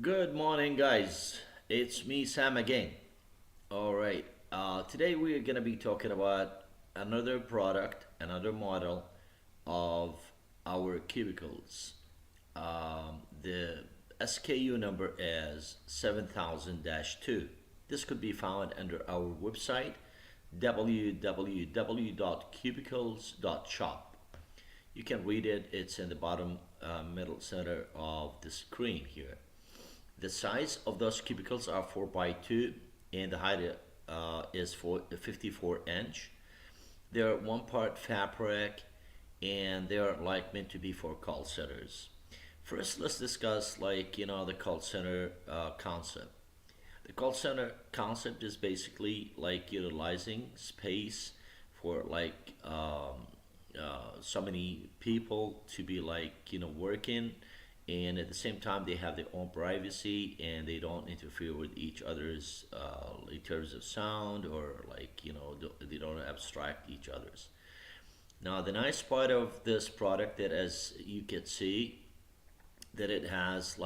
Good morning, guys. It's me, Sam, again. All right. Today we are going to be talking about another product, another model of our cubicles. The SKU number is 7000 2. This could be found under our website www.cubicles.shop. You can read it, it's in the bottom middle center of the screen here. The size of those cubicles are 4 by 2 and the height is 54 inch. They're one part fabric and they're like meant to be for call centers. First, let's discuss the call center concept. The call center concept is basically like utilizing space for so many people to be working, and at the same time they have their own privacy and they don't interfere with each other's in terms of sound, or they don't abstract each other's. Now the nice part of this product, that as you can see, that it has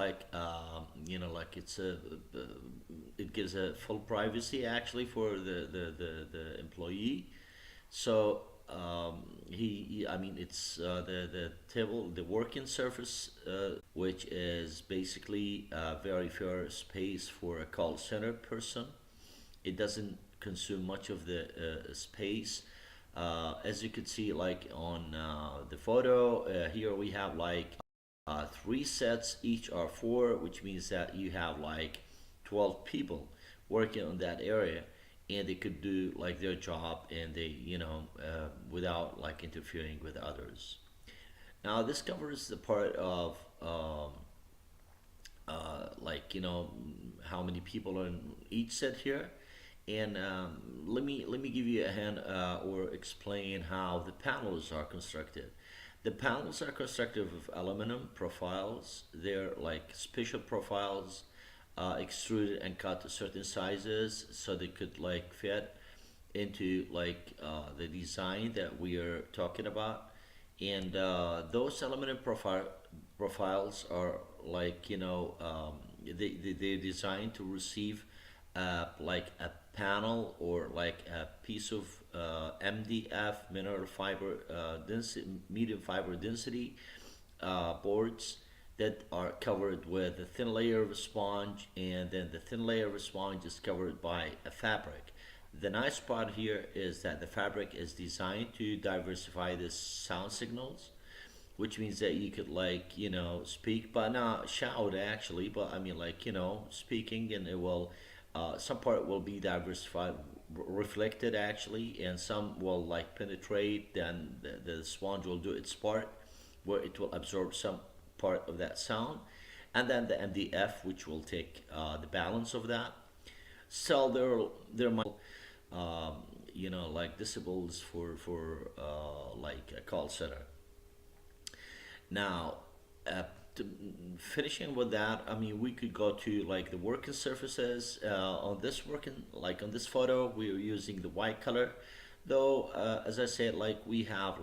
it gives a full privacy actually for the employee. So I mean, it's the table, the working surface, which is basically a very fair space for a call center person. It doesn't consume much of the space. As you could see, like on the photo, here we have three sets, each are four, which means that you have like 12 people working on that area, and they could do like their job, and they, without like interfering with others. Now this covers the part of how many people are in each set here, and let me give you a hand, or explain how the panels are constructed. The panels are constructed of aluminum profiles. They're like special profiles, extruded and cut to certain sizes so they could like fit into the design that we are talking about. And those aluminum profiles are they're designed to receive like a panel, or like a piece of MDF, mineral fiber density, medium fiber density boards that are covered with a thin layer of sponge, and then the thin layer of sponge is covered by a fabric. The nice part here is that the fabric is designed to diversify the sound signals, which means that you could speak but not shout actually, but I mean speaking, and it will some part will be diversified, reflected actually, and some will like penetrate, then the sponge will do its part where it will absorb some part of that sound, and then the MDF, which will take the balance of that. So there might like decibels for like a call center. Now, uh, to, finishing with that, I mean, we could go to like the working surfaces. On this photo, we are using the white color, though. As I said, we have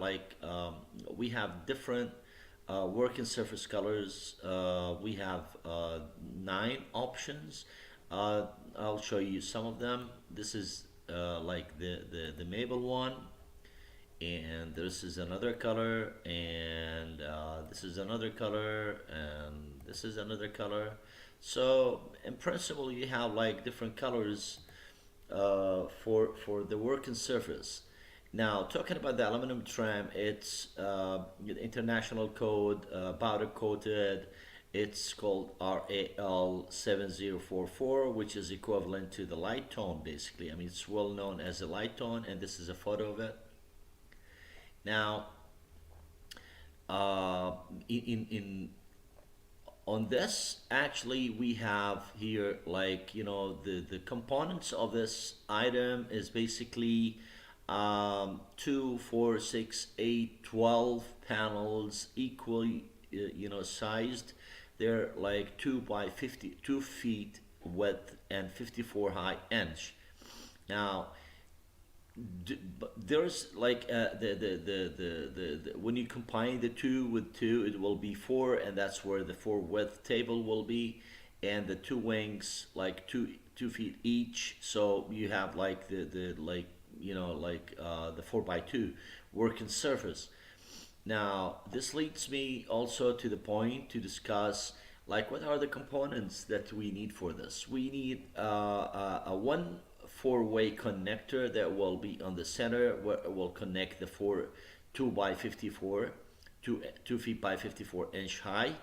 different working surface colors. We have nine options. I'll show you some of them. This is the maple one, and this is another color, and this is another color, and this is another color. So in principle you have like different colors for the working surface. Now talking about the aluminum trim, it's international code, powder coated. It's called RAL 7044, which is equivalent to the light tone basically. I mean, it's well known as a light tone, and this is a photo of it. Now, in on this, actually, we have here the components of this item is basically 2, 4, 6, 8, 12 panels, equally sized. They're like 2 by 52 feet width and 54 high inch. Now, there's when you combine the two with two, it will be four, and that's where the four width table will be. and the two wings like 2 feet each. So you have like the like like the 4x2 working surface. Now, this leads me also to the point to discuss like what are the components that we need for this. We need a one four-way connector that will be on the center where it will connect the four 2 by 54, 2 feet by 54 inch high.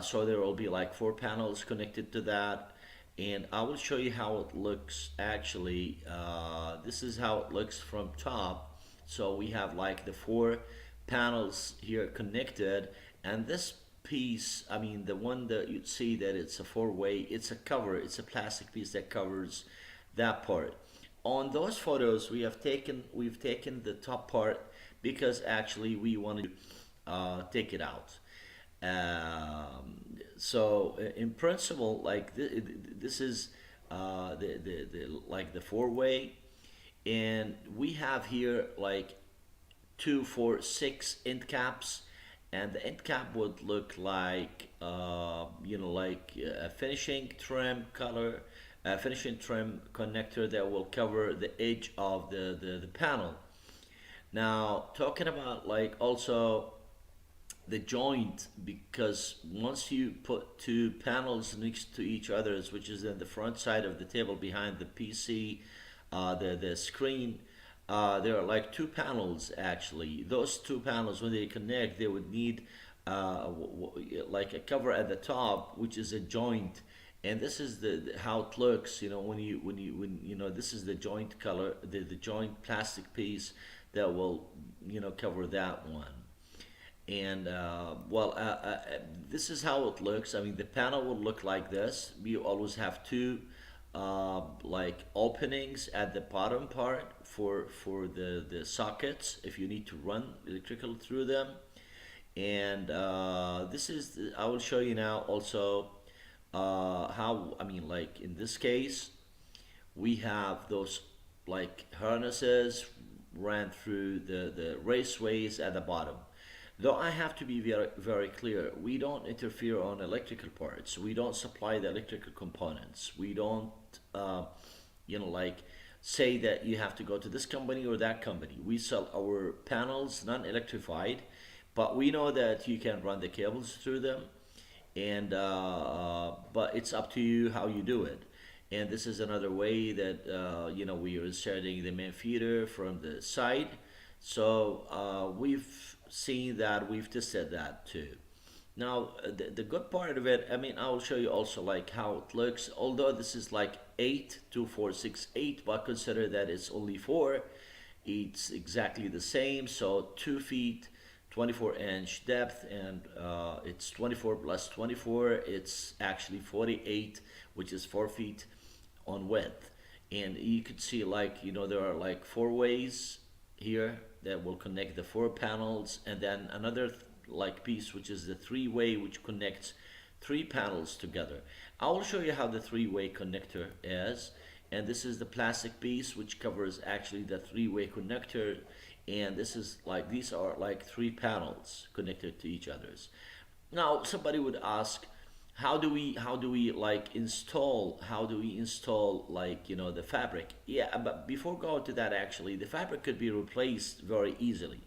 So there will be like four panels connected to that, and I will show you how it looks actually. This is how it looks from top. So we have like the four panels here connected, and this piece, I mean the one that you see that it's a four-way, it's a cover, it's a plastic piece that covers that part. On those photos we've taken the top part because actually we wanted to take it out. So in principle, like this is the like the four-way, and we have here like 2, 4, 6 end caps, and the end cap would look like like a finishing trim color, a finishing trim connector that will cover the edge of the panel. Now talking about like also the joint, because once you put two panels next to each other, which is in the front side of the table behind the PC, the screen, there are like two panels actually. Those two panels, when they connect, they would need like a cover at the top, which is a joint. And this is how it looks. When this is the joint color, the joint plastic piece that will cover that one. And this is how it looks. I mean, the panel will look like this. You always have two like openings at the bottom part for the sockets if you need to run electrical through them. And this is I will show you now also how, I mean, like in this case we have those like harnesses ran through the raceways at the bottom. Though I have to be very, very clear, we don't interfere on electrical parts. We don't supply the electrical components. We don't, like say that you have to go to this company or that company. We sell our panels non-electrified, but we know that you can run the cables through them, and but it's up to you how you do it. And this is another way that we are inserting the main feeder from the side. So we've seen that, we've tested that too. Now the good part of it, I mean, I will show you also like how it looks. Although this is like 8, 2, 4, 6, 8, but consider that it's only 4. It's exactly the same. So 2 feet, 24-inch depth, and it's 24 plus 24. It's actually 48, which is 4 feet on width. And you could see like there are like four ways here that will connect the four panels, and then another like piece which is the three-way, which connects three panels together. I will show you how the three-way connector is, and this is the plastic piece which covers actually the three-way connector, and this is like, these are like three panels connected to each others. Now somebody would ask, how do we like install, like the fabric? Yeah, but before going to that, actually the fabric could be replaced very easily,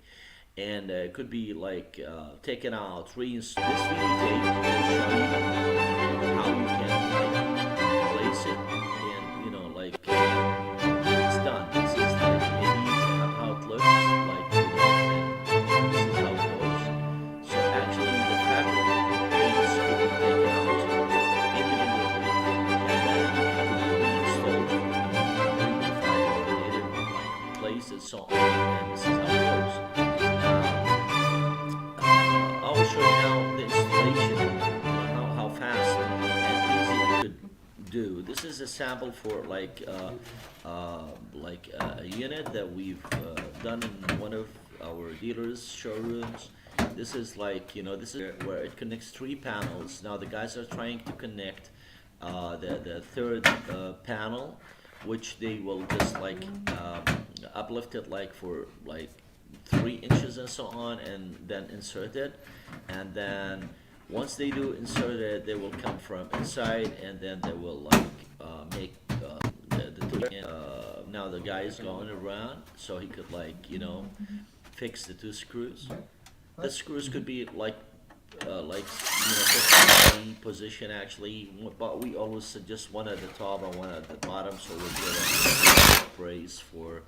and it could be like taken out, reinstalled. This videotape will show you how you can like replace it, and like it's done. This is like maybe how it looks like, and this is how it goes. So actually the fabric piece could be taken out individually, and then it could be reinstalled, refied, like replaced, and so on. And this is how it goes. I'll show you now the installation, how fast and easy it could do. This is a sample for like a unit that we've done in one of our dealers' showrooms. This is like, this is where it connects three panels. Now the guys are trying to connect the third panel, which they will just like uplift it like for like 3 inches and so on, and then insert it, and then once they do insert it, they will come from inside, and then they will like make now the guy is going around, so he could like fix the two screws. The screws could be like 50 position actually, but we always suggest one at the top and one at the bottom, so we'll get a brace for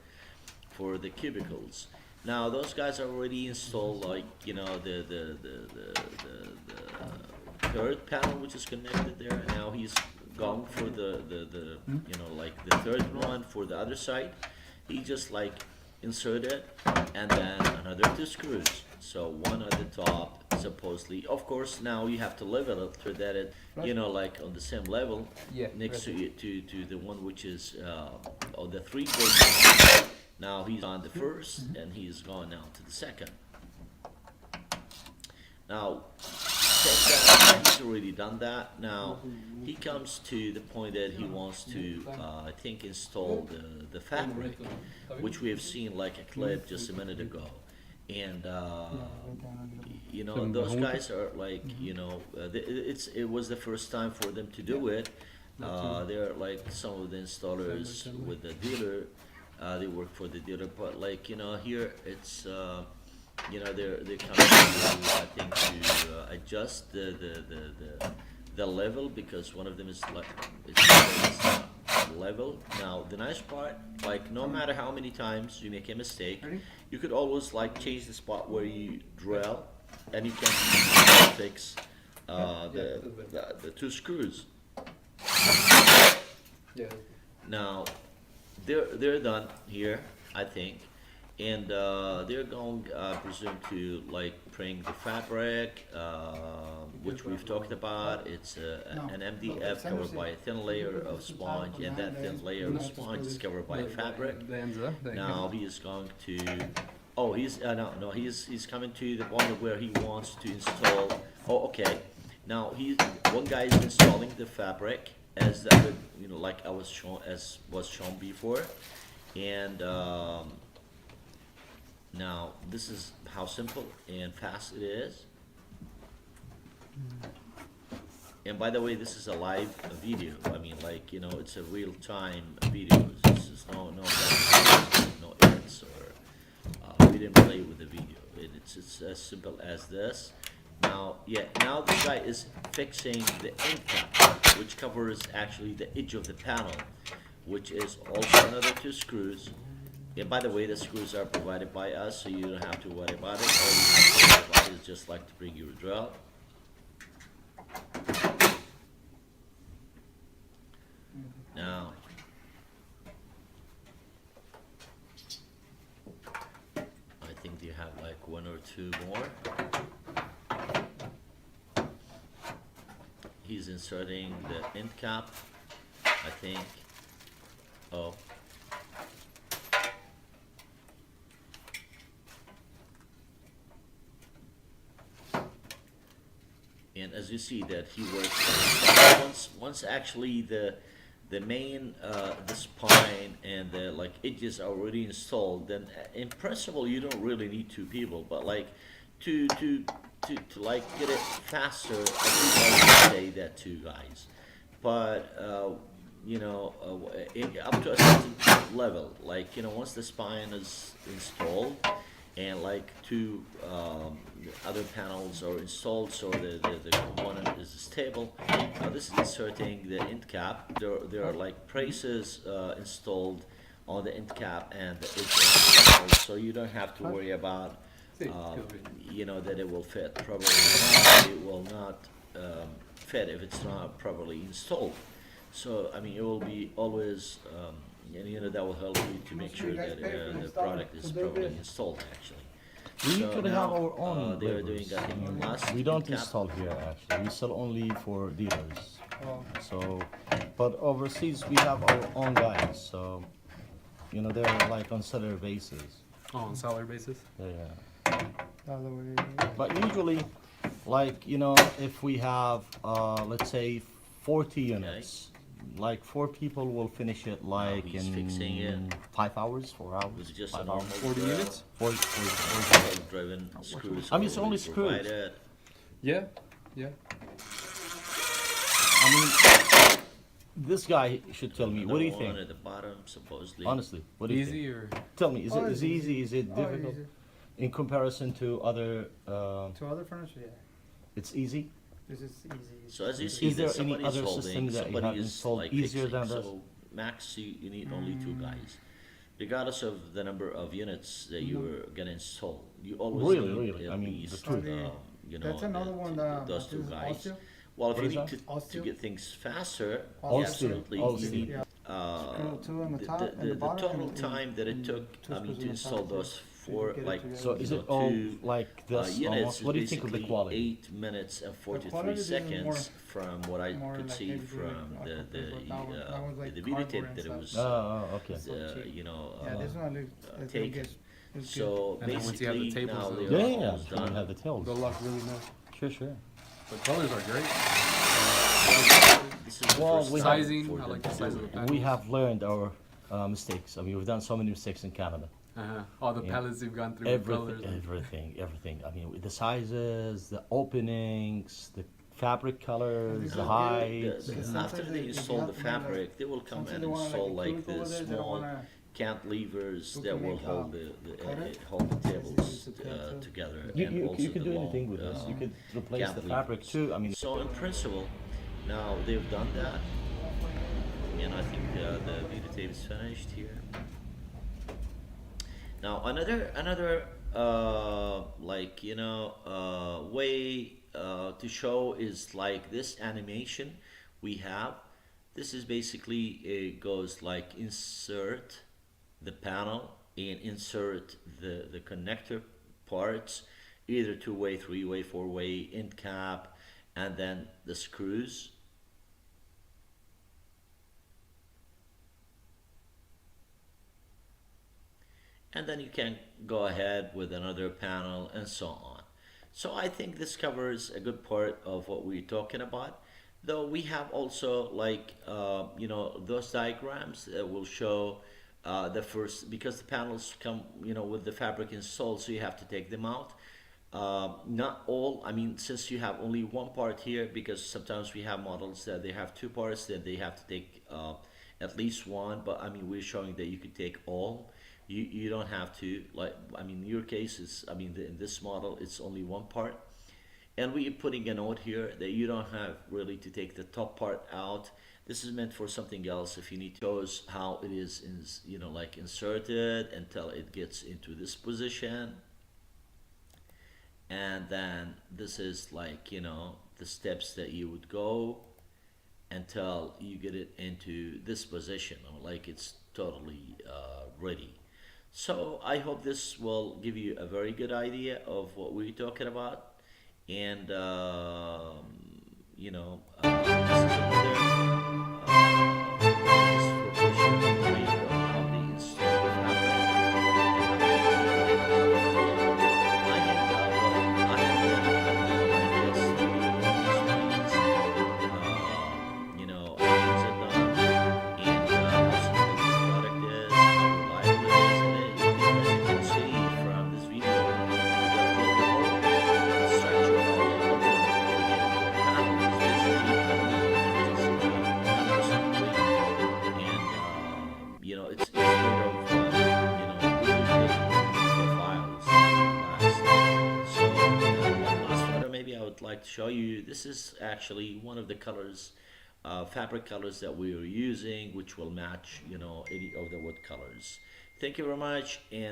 the cubicles. Now those guys are already installed, like the third panel which is connected there. Now he's going for the like the third one for the other side. He just like insert it, and then another two screws. So one at the top, supposedly. Of course, now you have to level it so that it, like on the same level, next to the one which is on the three places. Now he's on the first, and he's going now to the second. Now, he's already done that. Now he comes to the point that he wants to, I think, install the fabric, which we have seen like a clip just a minute ago. And those guys are like, it was the first time for them to do it. They're like some of the installers with the dealer. They work for the dealer, but like here it's they're coming to, I think, to adjust the level, because one of them is like it's level. Now the nice part, like no matter how many times you make a mistake, you could always like change the spot where you drill, and you can fix the two screws. Now they're done here, I think, and they're going, presume, to like bring the fabric, which we've talked about. It's an MDF covered by a thin layer of sponge, and that thin layer of sponge is covered by fabric. Now he is going to, he's coming to the point where he wants to install. Oh, okay. Now one guy is installing the fabric, as the other, like I was shown, as was shown before, and now this is how simple and fast it is. And by the way, this is a live video. I mean, like it's a real-time video. This is no edits, or we didn't play with the video. It's as simple as this. Now this guy is fixing the end cap, which covers actually the edge of the panel, which is also another two screws. And by the way, the screws are provided by us, so you don't have to worry about it. All you have to worry about is just like to bring your drill. Now, I think you have like one or two more. He's inserting the end cap, I think. Oh. And as you see that he works once actually the main the spine and the like edges are already installed, then in principle you don't really need two people, but like to like get it faster, I think I would say that two guys. But up to a certain level, like once the spine is installed, and like two other panels are installed, so the component is stable. Now this is inserting the end cap. There are like braces installed on the end cap and the edge of the panel, so you don't have to worry about that it will fit. Probably it will not fit if it's not properly installed. So I mean, it will be always that will help you to make sure that the product is properly installed actually. We usually have our own they are doing labels. that in last We don't cap. install here actually. We sell only for dealers. So, but overseas we have our own guys. So, they're like on seller basis. Oh, on seller basis? Yeah. But usually, like if we have let's say 40 units, like 4 people will finish it like he's in fixing it. 5 hours, 4 hours. It's just 5 a normal hours. 40 units? 40. driven screws. I mean, it's only already screws. provided. Yeah. Yeah. I mean, this guy should tell me. Another What do you one think? at the bottom, supposedly. Honestly, what do you think? Easy or Tell me, is Oh, it it's is easy? easy. Is it Oh, difficult easy. in comparison to other? To other furniture, yeah. It's easy. This is easy. So as you It's see, Is there that any somebody's other holding, system that you somebody have is installed like easier fixing. than this? So max, you need only two guys. Regardless of the number of units that you are gonna install, you always Really, need really? at I mean, the least, two. That's another one that those two this is guys. Osteo. Well, if What you is need that? to Osteo? get things faster, All yeah, steel, absolutely, all you steel. need Yeah. Screw two on the top and the the bottom. total and time that it and took, two I mean, screws to on the install top, those so you four, get it like, together. So is you it know, all two like this? units Almost? is What do you think of the basically quality? 8 minutes and 43 quality, this is seconds from what I more could like see heavy from duty, the compared with that one. That one's like the videotape cardboard that it and was, Oh, okay. So cheap. you know, Yeah, this one looks. I think taken. it's So And then once you have the basically tables, now they'll- they're Yeah, yeah, almost yeah. done. You have the tails. they'll look really nice. Sure, sure. The colors are great. This is the Well, first we time have- Sizing, for I them like to the do size of it. the panels. We have learned our mistakes. I mean, we've done so many mistakes in Canada. All the Yeah. palettes you've gone through, with colors. Everything. I mean, with the sizes, the openings, the fabric colors, the Yeah, heights. The- Because after sometimes they if you install have the to make, like, fabric, they will come sometimes and they wanna, install a like cubicle the over there, they don't small wanna cantilevers we that can will make, hold cut it. hold the It's tables easy to cut too. together. You, and you, also you could the do long, anything with this. You could replace the cantilevers. fabric too. I mean, So in principle, now they've done that, and I think the videotape is finished here. Now another like way to show is like this animation we have. This is basically it goes like insert the panel and insert the connector parts, either two-way, three-way, four-way, end cap, and then the screws. And then you can go ahead with another panel and so on. So I think this covers a good part of what we're talking about, though we have also like those diagrams that will show the first, because the panels come with the fabric installed, so you have to take them out. Not all, I mean, since you have only one part here, because sometimes we have models that they have two parts, that they have to take at least one, but I mean, we're showing that you could take all. You don't have to, like, I mean, in your case is, I mean, in this model it's only one part, and we're putting a note here that you don't have really to take the top part out. This is meant for something else. If you need to shows how it is like inserted until it gets into this position, and then this is like the steps that you would go until you get it into this position, or like it's totally ready. So I hope this will give you a very good idea of what we're talking about, and this is another just for pushing the way of how they install the fabric and how they use it. I have done like this things it done, and also how good the product is, how reliable it is, and as you can see from this video, the whole structure of the panel is basically just 100% complete, and it's made of really big profiles that last. So one last photo maybe I would like to show you. This is actually one of the colors, fabric colors that we are using, which will match any of the wood colors. Thank you very much, and